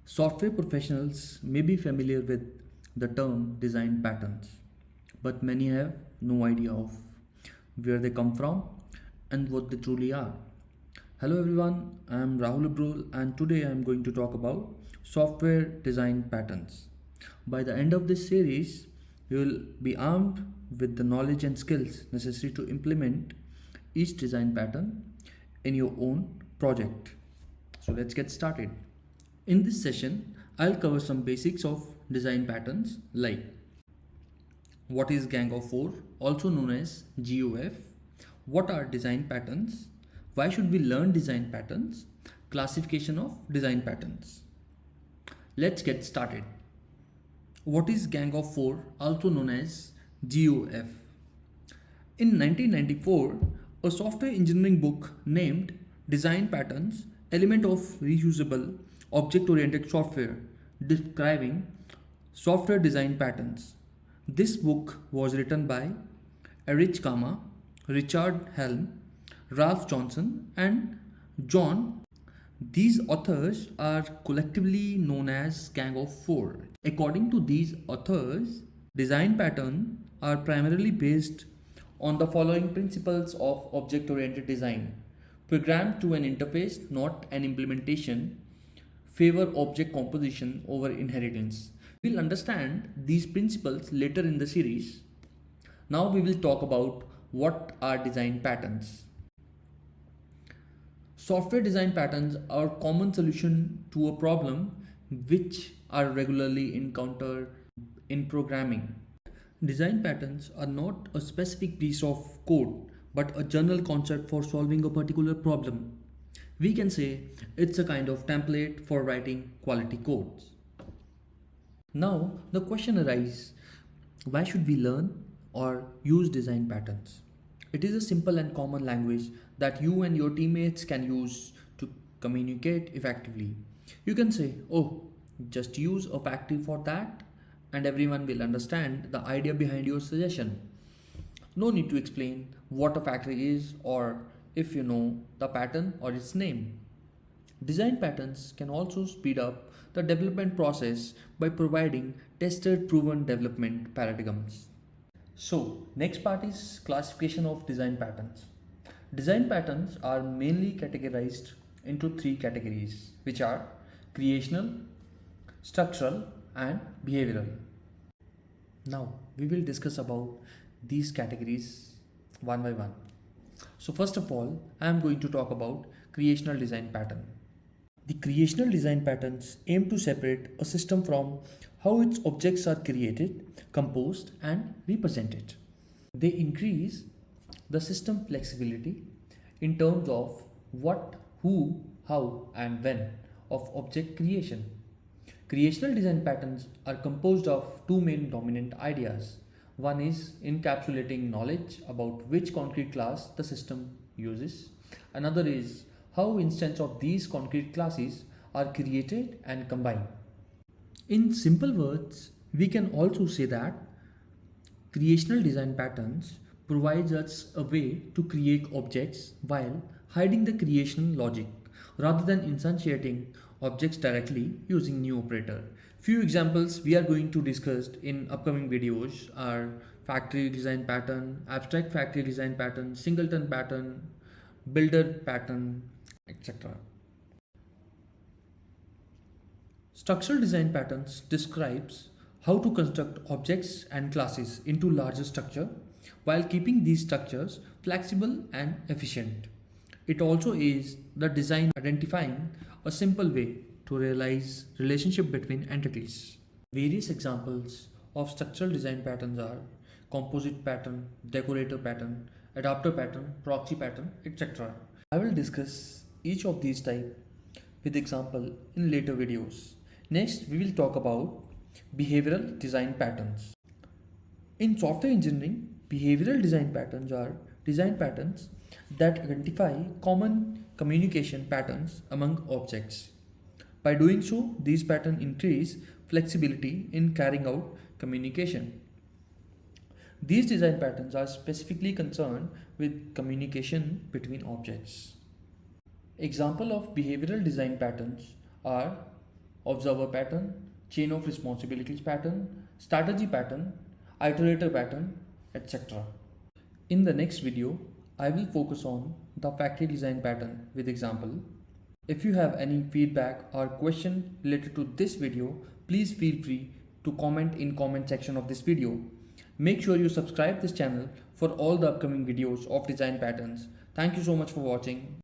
Software professionals may be familiar with the term design patterns, but many have no idea of where they come from and what they truly are. Hello everyone, I am Rahul Abrol and today I am going to talk about software design patterns. By the end of this series, you will be armed with the knowledge and skills necessary to implement each design pattern in your own project. So let's get started. In this session, I'll cover some basics of design patterns like what is Gang of Four, also known as GOF, what are design patterns, why should we learn design patterns, classification of design patterns. Let's get started. What is Gang of Four, also known as GOF? In 1994, a software engineering book named Design Patterns, Element of Reusable Object-Oriented Software, describing software design patterns. This book was written by Erich Gamma, Richard Helm, Ralph Johnson, and John. These authors are collectively known as Gang of Four. According to these authors, design patterns are primarily based on the following principles of object-oriented design. Programmed to an interface, not an implementation. Favor object composition over inheritance. We'll understand these principles later in the series. Now we will talk about what are design patterns. Software design patterns are a common solution to a problem which are regularly encountered in programming. Design patterns are not a specific piece of code but a general concept for solving a particular problem. We can say it's a kind of template for writing quality codes. Now the question arises, why should we learn or use design patterns? It is a simple and common language that you and your teammates can use to communicate effectively. You can say, oh, just use a factory for that and everyone will understand the idea behind your suggestion. No need to explain what a factory is or if you know the pattern or its name. Design patterns can also speed up the development process by providing tested proven development paradigms. So next part is classification of design patterns. Design patterns are mainly categorized into three categories, which are creational, structural and behavioral. Now we will discuss about these categories one by one. So first of all, I am going to talk about creational design pattern. The creational design patterns aim to separate a system from how its objects are created, composed and represented. They increase the system flexibility in terms of what, who, how and when of object creation. Creational design patterns are composed of two main dominant ideas. One is encapsulating knowledge about which concrete class the system uses. Another is how instances of these concrete classes are created and combined. In simple words, we can also say that creational design patterns provides us a way to create objects while hiding the creation logic rather than instantiating objects directly using new operator. Few examples we are going to discuss in upcoming videos are factory design pattern, abstract factory design pattern, singleton pattern, builder pattern, etc. Structural design patterns describes how to construct objects and classes into larger structure while keeping these structures flexible and efficient. It also is the design identifying a simple way to realize relationship between entities. Various examples of structural design patterns are composite pattern, decorator pattern, adapter pattern, proxy pattern, etc. I will discuss each of these types with example in later videos. Next, we will talk about behavioral design patterns. In software engineering, behavioral design patterns are design patterns that identify common communication patterns among objects. By doing so, these patterns increase flexibility in carrying out communication. These design patterns are specifically concerned with communication between objects. Example of behavioral design patterns are observer pattern, chain of responsibilities pattern, strategy pattern, iterator pattern, etc. In the next video, I will focus on the factory design pattern with example. If you have any feedback or question related to this video, please feel free to comment in comment section of this video. Make sure you subscribe this channel for all the upcoming videos of design patterns. Thank you so much for watching.